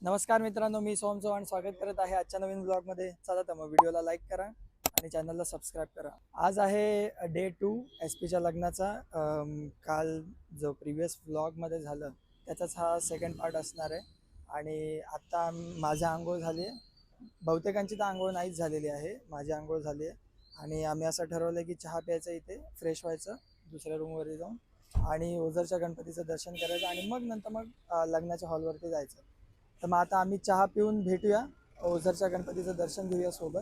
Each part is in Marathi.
नमस्कार मित्रांनो, मी सोहम चव्हाण स्वागत करत आहे आजच्या नवीन ब्लॉगमध्ये. चला तर मग व्हिडिओला लाईक करा आणि चॅनलला सबस्क्राईब करा. आज आहे डे 2 एस पीच्या लग्नाचा. काल जो प्रिव्हियस ब्लॉगमध्ये झालं त्याचाच हा सेकंड पार्ट असणार आहे. आणि आत्ता माझी आंघोळ झाली आहे. बहुतेकांची तर आंघोळ नाहीच झालेली आहे, माझी आंघोळ झाली आहे. आणि आम्ही असं ठरवलं की चहा प्यायचं, इथे फ्रेश व्हायचं दुसऱ्या रूमवरती जाऊन आणि ओझरच्या गणपतीचं दर्शन करायचं आणि मग लग्नाच्या हॉलवरती जायचं. तर मग आता आम्ही चहा पिऊन भेटूया, ओझरच्या गणपतीचं दर्शन घेऊया सोबत.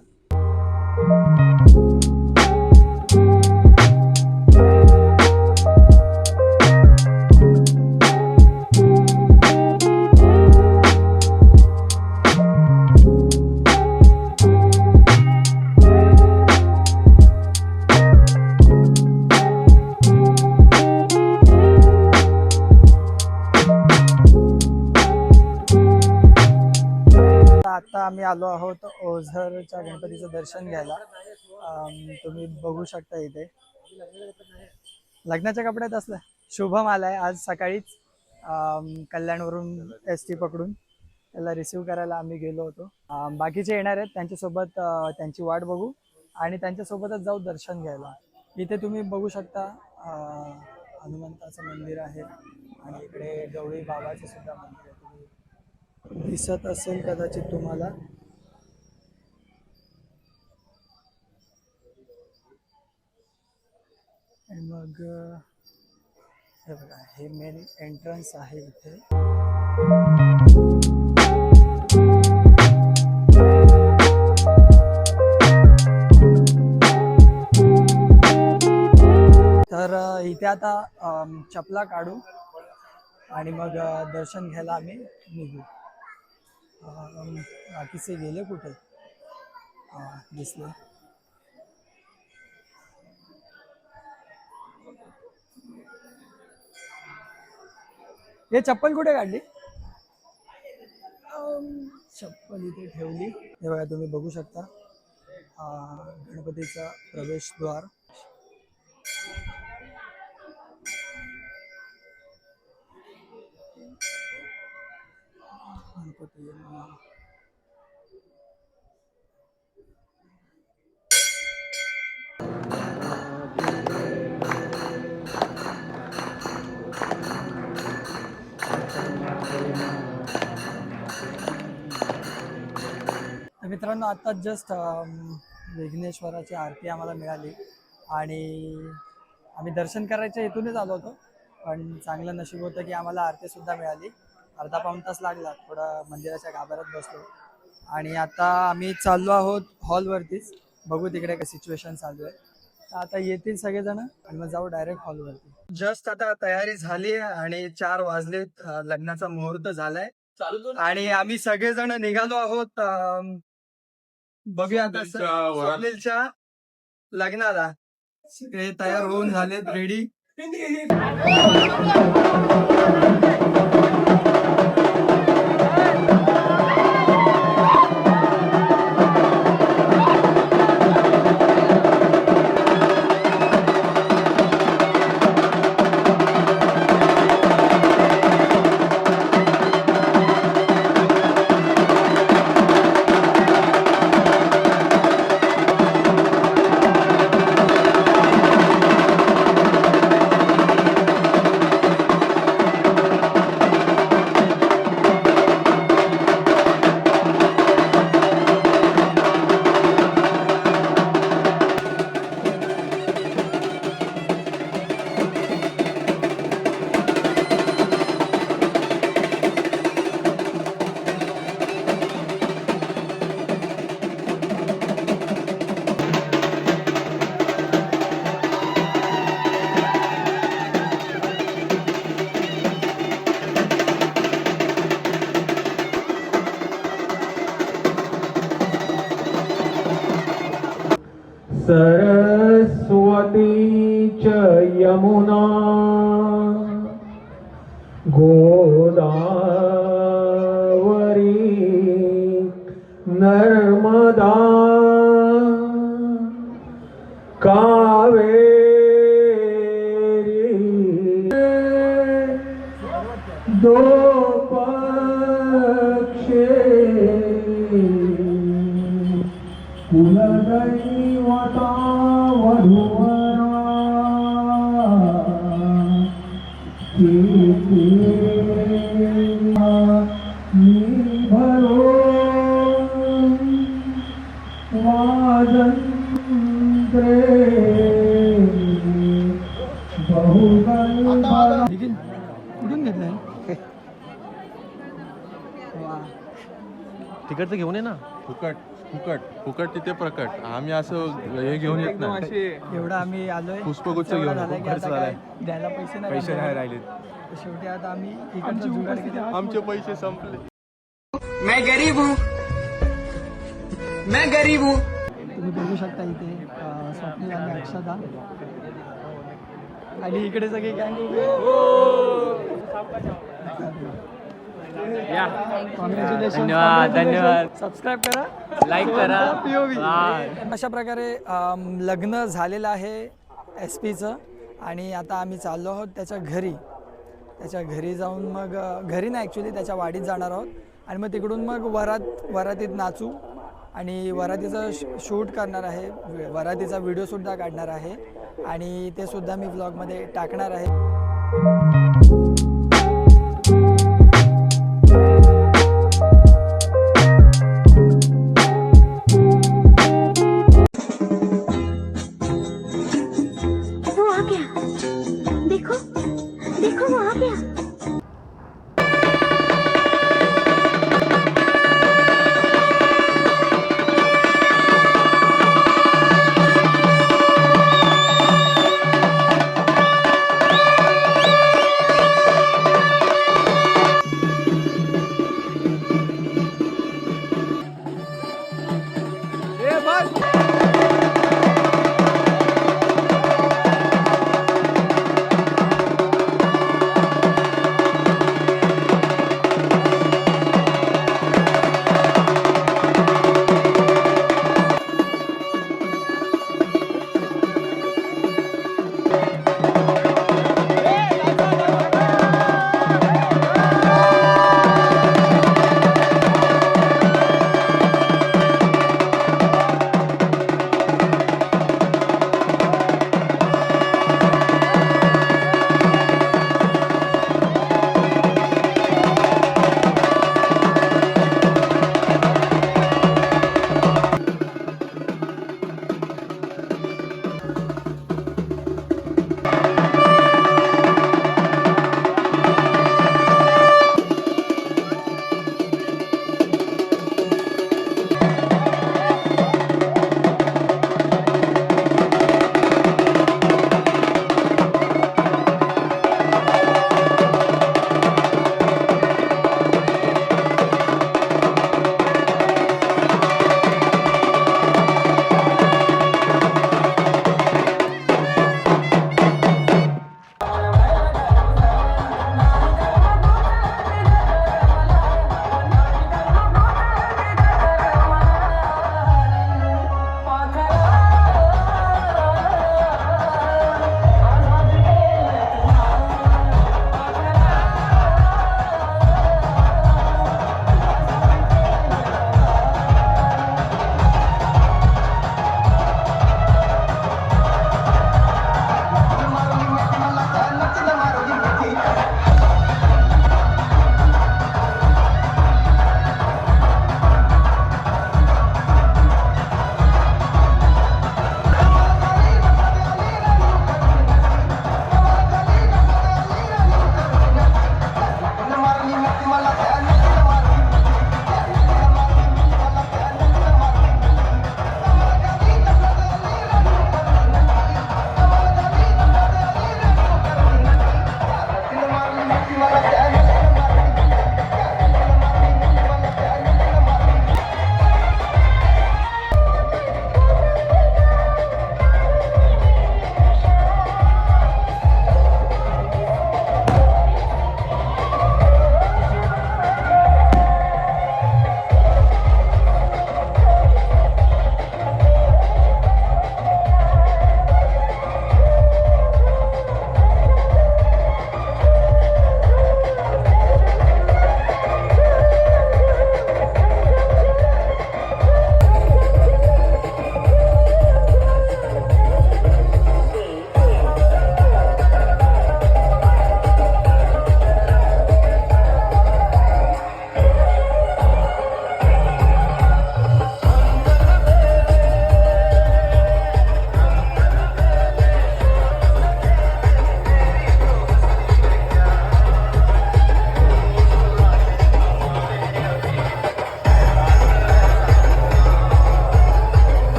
आता आम्ही आलो आहोत ओझरच्या गणपतीचं दर्शन घ्यायला. तुम्ही बघू शकता इथे लग्नाच्या कपड्यात असलं शुभम आलाय आज सकाळीच कल्याणवरून एस टी पकडून. त्याला रिसीव करायला आम्ही गेलो होतो. बाकीचे येणार आहेत, त्यांच्यासोबत त्यांची वाट बघू आणि त्यांच्यासोबतच जाऊ दर्शन घ्यायला. इथे तुम्ही बघू शकता हनुमंताचं मंदिर आहे आणि इकडे गवळी बाबाचं सुद्धा मंदिर आहे. दिसत असेल कदाचित तुम्हाला. मग हे बघा, हे मेन एंट्रन्स आहे इथे. तर इथे आता चपला काढू आणि मग दर्शन घ्यायला आम्ही निघू. बाकीचे गेले कुठे? दिसले. हे चप्पल कुठे काढली? चप्पल इथे ठेवली. हे बघा, तुम्ही बघू शकता गणपतीचा प्रवेशद्वार. गणपती मित्रांनो, आता जस्ट विघ्नेश्वराची आरती आम्हाला मिळाली आणि आम्ही दर्शन करायच्या इथूनच आलो होतो, पण चांगलं नशीब होतं की आम्हाला आरतीसुद्धा मिळाली. अर्धा पाऊण तास लागला, थोडा मंदिराच्या गाभाऱ्यात बसलो आणि आता आम्ही चाललो आहोत हॉलवरतीच. बघू तिकडे काय सिच्युएशन चालू आहे. तर आता येतील सगळेजण आणि मग जाऊ डायरेक्ट हॉलवरती. जस्ट आता तयारी झाली आहे आणि 4 वाजलेत, लग्नाचा मुहूर्त झालाय आणि आम्ही सगळेजण निघालो आहोत. बघूया आता स्वप्नीलच्या लग्नाला. सगळे तयार होऊन झालेत, रेडी. सरस्वती च यमुना गोदावरी नर्मदा कावेरी दो पक्ष वर्षे कुलदैवता वधूवरा निखिल कुठून घेतलंय वा तिकडचं घेऊन ये ना. फुकट फुकट फुकट तिथे प्रकट. आम्ही असं हे घेऊन येत नाही. एवढं आम्ही आलोय पुष्पगुच्छ एवढं घेऊन झालं की खूप खर्च आता काय झालाय. द्यायला पैसे नाही राहिले. तर शेवटी आता आम्ही इकडचं जुगाड केलं. आमचे पैसे संपले. मैं गरीब हूँ, मैं गरीब हूँ. तुम्ही बघू शकता इथे स्वप्नील आणि अक्षता आणि इकडे सगळे गँग कॉंग्रॅच्युलेशन. धन्यवाद, धन्यवाद. सबस्क्राईब करा, लाईक करा. POV. हा. अशा प्रकारे लग्न झालेलं आहे SP चं आणि आता आम्ही चाललो आहोत त्याच्या घरी जाऊन मग घरी नाही ॲक्च्युली त्याच्या वाडीत जाणार आहोत आणि मग तिकडून मग वरातीत नाचू आणि वरातीचं शूट करणार आहे, वरातीचा व्हिडिओसुद्धा काढणार आहे आणि ते सुद्धा मी व्लॉगमध्ये टाकणार आहे. वो आ गया. देखो देखो वो आ गया.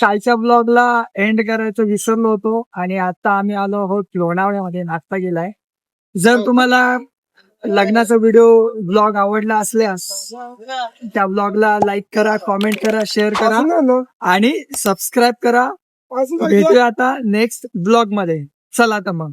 कालच्या ब्लॉगला एंड करायचं विसरलो होतो आणि आता आम्ही आलो आहोत लोणावळ्यामध्ये, नाश्ता केलाय. जर तुम्हाला लग्नाचा व्हिडिओ ब्लॉग आवडला असल्यास त्या ब्लॉगला लाईक करा, कॉमेंट करा, शेअर करा आणि सबस्क्राईब करा. भेटूया आता नेक्स्ट ब्लॉग मध्ये. चला आता मग.